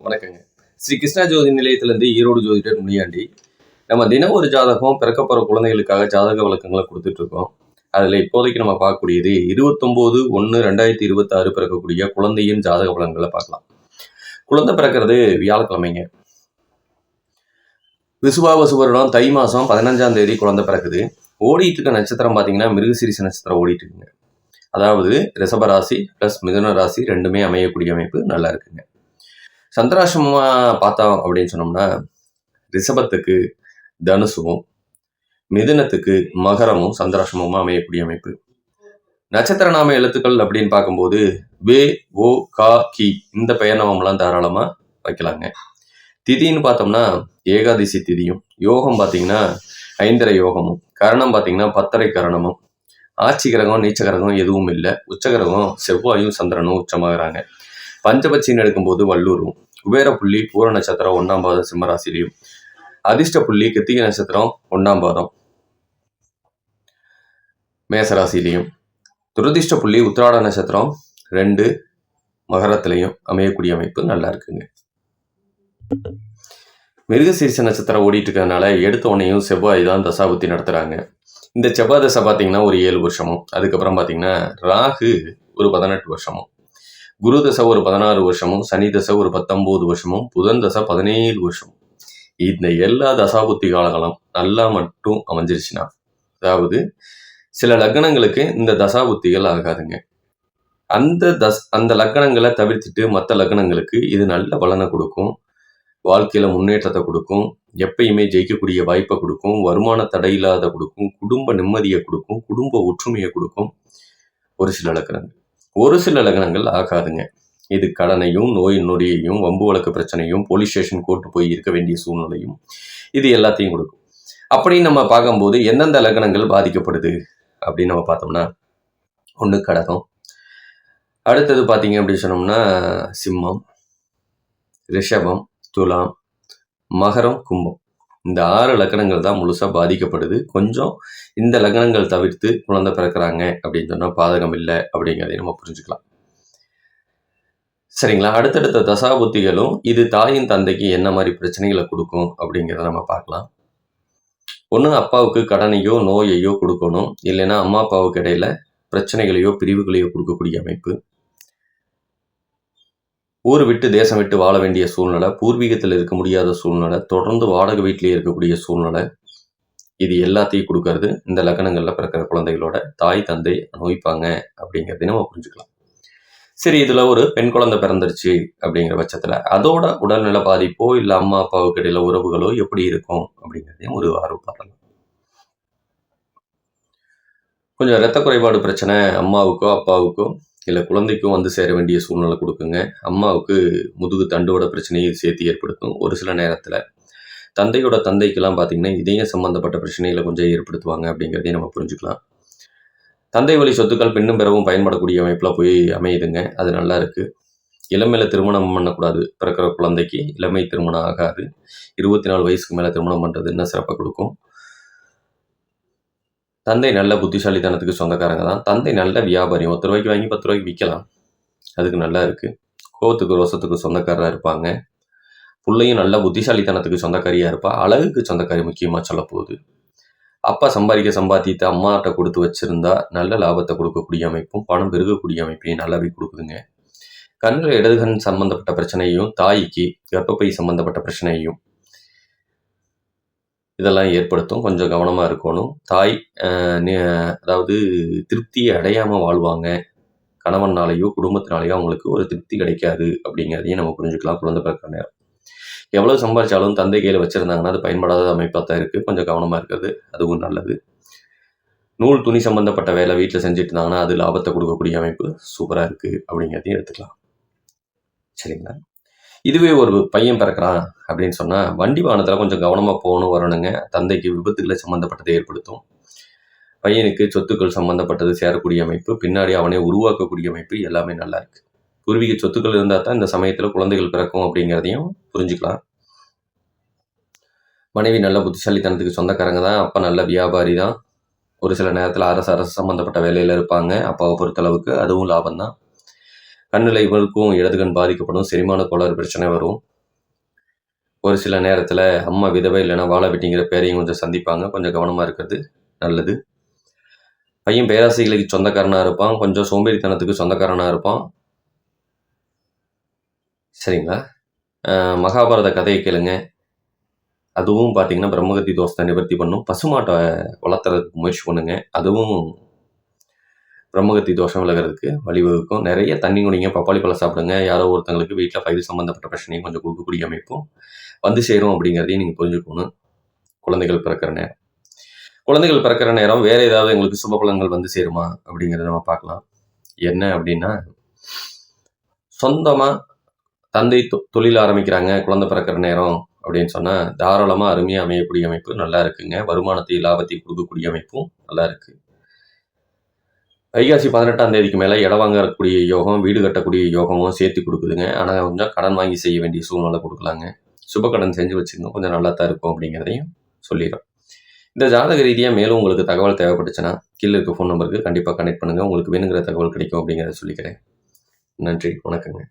வணக்கங்க. ஸ்ரீ கிருஷ்ணா ஜோதி நிலையத்திலேருந்து ஈரோடு ஜோதிடர் முனியாண்டி. நம்ம தினம் ஒரு ஜாதகம் பிறக்கப்போகிற குழந்தைகளுக்காக ஜாதக விளக்கங்களை கொடுத்துட்ருக்கோம். அதில் இப்போதைக்கு நம்ம பார்க்கக்கூடியது 29/1/2026 பிறக்கக்கூடிய குழந்தையின் ஜாதக பலன்களை பார்க்கலாம். குழந்தை பிறக்கிறது வியாழக்கிழமைங்க. விசுவாவசு வருடம் தை மாதம் 15ஆம் தேதி குழந்தை பிறக்குது. ஓடிட்டு இருக்க நட்சத்திரம் பார்த்தீங்கன்னா மிருகசீரிஷ நட்சத்திரம் ஓடிட்டு இருக்குங்க. அதாவது ரிஷபராசி ப்ளஸ் மிதுன ராசி ரெண்டுமே அமையக்கூடிய அமைப்பு நல்லா இருக்குங்க. சந்திராசிரமமா பார்த்தோம் அப்படின்னு சொன்னோம்னா ரிஷபத்துக்கு தனுசுவும் மிதுனத்துக்கு மகரமும் சந்திராசிரமமா அமையக்கூடிய அமைப்பு. நட்சத்திர நாம எழுத்துக்கள் அப்படின்னு பார்க்கும்போது வே ஓ கா கி இந்த பெயர் நாமெல்லாம் தாராளமா வைக்கலாங்க. திதின்னு பார்த்தோம்னா ஏகாதசி திதியும், யோகம் பார்த்தீங்கன்னா ஐந்தரை யோகமும், கரணம் பார்த்தீங்கன்னா 10.5 கரணமும், ஆட்சி கிரகம் நீச்ச கிரகம் எதுவும் இல்லை. உச்சகிரகம் செவ்வாயும் சந்திரனும் உச்சமாகறாங்க. பஞ்சபட்சின்னு எடுக்கும்போது வல்லூரும், குபேர புள்ளி பூர நட்சத்திரம் 1ஆம் பாதம் சிம்மராசிலையும், அதிர்ஷ்ட புள்ளி கிருத்திகை நட்சத்திரம் 1ஆம் பாதம் மேசராசிலையும், துரதிர்ஷ்ட புள்ளி உத்திராட நட்சத்திரம் 2 மகரத்திலையும் அமையக்கூடிய அமைப்பு நல்லா இருக்குங்க. மிருகசீரிஷ நட்சத்திரம் ஓடிட்டு இருக்கிறதுனால எடுத்த உடனேயும் செவ்வாய் தான் தசாபுத்தி நடத்துகிறாங்க. இந்த செவ்வாய் தசை பார்த்தீங்கன்னா ஒரு 7 வருஷமும், அதுக்கப்புறம் பார்த்தீங்கன்னா ராகு ஒரு 18 வருஷமும், குரு தசை ஒரு 16 வருஷமும், சனி தசை ஒரு 19 வருஷமும், புதன் தசை 17 வருஷமும். இந்த எல்லா தசாபுத்தி காலங்களும் நல்லா மட்டும் அமைஞ்சிருச்சுன்னா, அதாவது சில லக்னங்களுக்கு இந்த தசாபுத்திகள் ஆகாதுங்க. அந்த லக்னங்களை தவிர்த்துட்டு மற்ற லக்னங்களுக்கு இது நல்ல பலனை கொடுக்கும், வாழ்க்கையில முன்னேற்றத்தை கொடுக்கும், எப்பயுமே ஜெயிக்கக்கூடிய வாய்ப்பை கொடுக்கும், வருமான தடையில்லாத கொடுக்கும், குடும்ப நிம்மதியை கொடுக்கும், குடும்ப ஒற்றுமையை கொடுக்கும். ஒரு சில லக்னங்கள் ஆகாதுங்க. இது கடனையும் நோய் நொடியையும் வம்பு வழக்கு பிரச்சனையும் போலீஸ் ஸ்டேஷன் கோர்ட்டு போய் இருக்க வேண்டிய சூழ்நிலையும் இது எல்லாத்தையும் கொடுக்கும். அப்படி நம்ம பார்க்கும்போது எந்தெந்த லக்னங்கள் பாதிக்கப்படுது அப்படின்னு நம்ம பார்த்தோம்னா, ஒன்று கடகம், அடுத்தது பார்த்தீங்க அப்படின்னு சொன்னோம்னா சிம்மம், ரிஷபம், துலாம், மகரம், கும்பம். இந்த 6 லக்னங்கள் தான் முழுசாக பாதிக்கப்படுது. கொஞ்சம் இந்த லக்னங்கள் தவிர்த்து குழந்தை பிறக்கிறாங்க அப்படின்னு சொன்னால் பாதகம் இல்லை அப்படிங்கிறதையும் நம்ம புரிஞ்சுக்கலாம். சரிங்களா? அடுத்தடுத்த தசாபுத்திகளும் இது தாயின் தந்தைக்கு என்ன மாதிரி பிரச்சனைகளை கொடுக்கும் அப்படிங்கிறத நம்ம பார்க்கலாம். ஒன்று அப்பாவுக்கு கடனையோ நோயையோ கொடுக்கணும், இல்லைன்னா அம்மா அப்பாவுக்கு இடையில பிரச்சனைகளையோ பிரிவுகளையோ கொடுக்கக்கூடிய அமைப்பு. ஊர் விட்டு தேசம் விட்டு வாழ வேண்டிய சூழ்நிலை, பூர்வீகத்தில் இருக்க முடியாத சூழ்நிலை, தொடர்ந்து வாடகை வீட்டிலே இருக்கக்கூடிய சூழ்நிலை, இது எல்லாத்தையும் கொடுக்கறது இந்த லக்னங்களில் பிறக்கிற குழந்தைகளோட தாய் தந்தை அனுபவிப்பாங்க அப்படிங்கிறதையும் நம்ம புரிஞ்சுக்கலாம். சரி, இதில் ஒரு பெண் குழந்தை பிறந்துருச்சு அப்படிங்கிற பட்சத்தில் அதோட உடல்நல பாதிப்போ இல்லை அம்மா அப்பாவுக்கு இடையில உறவுகளோ எப்படி இருக்கும் அப்படிங்கிறதையும் ஒரு ஆர்வப்படலாம். கொஞ்சம் இரத்த குறைபாடு பிரச்சனை அம்மாவுக்கோ அப்பாவுக்கோ இல்லை குழந்தைக்கும் வந்து சேர வேண்டிய சூழ்நிலை கொடுக்குங்க. அம்மாவுக்கு முதுகு தண்டுவட பிரச்சனையை சேர்த்து ஏற்படுத்தும். ஒரு சில நேரத்தில் தந்தையோட தந்தைக்கெல்லாம் பார்த்தீங்கன்னா இதயம் சம்பந்தப்பட்ட பிரச்சனைகளை கொஞ்சம் ஏற்படுத்துவாங்க அப்படிங்கிறதையும் நம்ம புரிஞ்சுக்கலாம். தந்தை வழி சொத்துக்கள் பெண்ணும் பிறவும் பயன்படக்கூடிய அமைப்பில் போய் அமையுதுங்க. அது நல்லா இருக்குது. இளமையில் திருமணம் பண்ணக்கூடாது. பிறக்கிற குழந்தைக்கு இளமை திருமணம் ஆகாது. 24 வயசுக்கு மேலே திருமணம் பண்ணுறது இன்னும் சிறப்பாக கொடுக்கும். தந்தை நல்ல புத்திசாலித்தனத்துக்கு சொந்தக்காரங்க தான். தந்தை நல்ல வியாபாரி, 10 ரூபாய்க்கு வாங்கி 10 ரூபாய்க்கு விற்கலாம். அதுக்கு நல்லா இருக்குது. கோவத்துக்கு ரோசத்துக்கு சொந்தக்காரராக இருப்பாங்க. பிள்ளையும் நல்ல புத்திசாலித்தனத்துக்கு சொந்தக்காரியாக இருப்பா. அழகுக்கு சொந்தக்காரி முக்கியமாக சொல்ல போகுது. அப்பா சம்பாதித்த அம்மாட்ட கொடுத்து வச்சுருந்தா நல்ல லாபத்தை கொடுக்கக்கூடிய அமைப்பும் பணம் பெருகக்கூடிய அமைப்பையும் நல்லாவே கொடுக்குதுங்க. கண்ணில் இடதுகண் சம்பந்தப்பட்ட பிரச்சனையும் தாய்க்கு கர்ப்பப்பை சம்பந்தப்பட்ட பிரச்சனையும் இதெல்லாம் ஏற்படுத்தும். கொஞ்சம் கவனமாக இருக்கணும். தாய் அதாவது திருப்தியை அடையாமல் வாழ்வாங்க. கணவனாலேயோ குடும்பத்தினாலேயோ அவங்களுக்கு ஒரு திருப்தி கிடைக்காது அப்படிங்கிறதையும் நம்ம புரிஞ்சுக்கலாம். குழந்தை பிறக்கிற நேரம் எவ்வளோ சம்பாதிச்சாலும் தந்தை கையில் வச்சுருந்தாங்கன்னா அது பயன்படாத அமைப்பாக தான் இருக்குது. கொஞ்சம் கவனமாக இருக்கிறது அதுவும் நல்லது. நூல் துணி சம்மந்தப்பட்ட வேலை வீட்டில் செஞ்சுட்டு இருந்தாங்கன்னா அது லாபத்தை கொடுக்கக்கூடிய அமைப்பு சூப்பராக இருக்குது அப்படிங்கிறதையும் எடுத்துக்கலாம். சரிங்களா? இதுவே ஒரு பையன் பிறக்கிறான் அப்படின்னு சொன்னால் வண்டி வாகனத்தில் கொஞ்சம் கவனமாக போகணும் வரணுங்க. தந்தைக்கு விபத்துகளை சம்மந்தப்பட்டதை ஏற்படுத்தும். பையனுக்கு சொத்துக்கள் சம்மந்தப்பட்டது சேரக்கூடிய அமைப்பு, பின்னாடி அவனை உருவாக்கக்கூடிய அமைப்பு எல்லாமே நல்லா இருக்குது. பூர்வீக சொத்துக்கள் இருந்தால் தான் இந்த சமயத்தில் குழந்தைகள் பிறக்கும் அப்படிங்கிறதையும் புரிஞ்சுக்கலாம். மனைவி நல்ல புத்திசாலித்தனத்துக்கு சொந்தக்காரங்க தான். அப்பா நல்ல வியாபாரி தான். ஒரு சில நேரத்தில் அரசு சம்மந்தப்பட்ட வேலையில் இருப்பாங்க. அப்பாவை பொறுத்தளவுக்கு அதுவும் லாபம் தான். கண்ணில் இவருக்கும் இடதுகண் பாதிக்கப்படும். செரிமான கோளாறு பிரச்சனை வரும். ஒரு சில நேரத்தில் அம்மா விதவை இல்லைன்னா வாழ வெட்டிங்கிற பேரையும் கொஞ்சம் சந்திப்பாங்க. கொஞ்சம் கவனமாக இருக்கிறது நல்லது. பையன் பேராசைகளுக்கு சொந்தக்காரனாக இருப்பான். கொஞ்சம் சோம்பேறித்தனத்துக்கு சொந்தக்காரனாக இருப்பான். சரிங்களா? மகாபாரத கதையை கேளுங்க. அதுவும் பார்த்தீங்கன்னா பிரம்மகத்தி தோஷத்தை நிவர்த்தி பண்ணும். பசுமாட்டை வளர்த்துறதுக்கு முயற்சி பண்ணுங்க. அதுவும் பிரம்மகத்தி தோஷம் விலகிறதுக்கு வழிவகுக்கும். நிறைய தண்ணி குடிங்க, பப்பாளி பழம் சாப்பிடுங்க. யாரோ ஒருத்தங்களுக்கு வீட்டில் வயிறு சம்மந்தப்பட்ட பிரச்சனையும் கொஞ்சம் கொடுக்கக்கூடிய அமைப்பும் வந்து சேரும் அப்படிங்கிறதையும் நீங்கள் புரிஞ்சுக்கணும். குழந்தைகள் பிறக்கிற நேரம் குழந்தைகள் பிறக்கிற நேரம் வேறு ஏதாவது எங்களுக்கு சுப பலன்கள் வந்து சேருமா அப்படிங்கிறத நம்ம பார்க்கலாம். என்ன அப்படின்னா, சொந்தமாக தந்தை தொழில் ஆரம்பிக்கிறாங்க குழந்தை பிறக்கிற நேரம் அப்படின்னு சொன்னால் தாராளமாக அருமையாக அமையக்கூடிய அமைப்பு நல்லா இருக்குங்க. வருமானத்தை லாபத்தை கொடுக்கக்கூடிய அமைப்பும் நல்லா இருக்குது. வைகாசி 18ஆம் தேதிக்கு மேலே இடம் வாங்கக்கூடிய யோகம், வீடு கட்டக்கூடிய யோகமும் சேர்த்து கொடுக்குதுங்க. ஆனால் கொஞ்சம் கடன் வாங்கி செய்ய வேண்டிய சூழ்நிலை கொடுக்கலாங்க. சுப கடன் செஞ்சு வச்சுக்கோங்க, கொஞ்சம் நல்லா தான் இருக்கும் அப்படிங்கிறதையும் சொல்லிடுறோம். இந்த ஜாதக ரீதியாக மேலும் உங்களுக்கு தகவல் தேவைப்பட்டுச்சுன்னா கீழே இருக்க ஃபோன் நம்பருக்கு கண்டிப்பாக கனெக்ட் பண்ணுங்கள். உங்களுக்கு வேணுங்கிற தகவல் கிடைக்கும் அப்படிங்கிறத சொல்லிக்கிறேன். நன்றி, வணக்கங்க.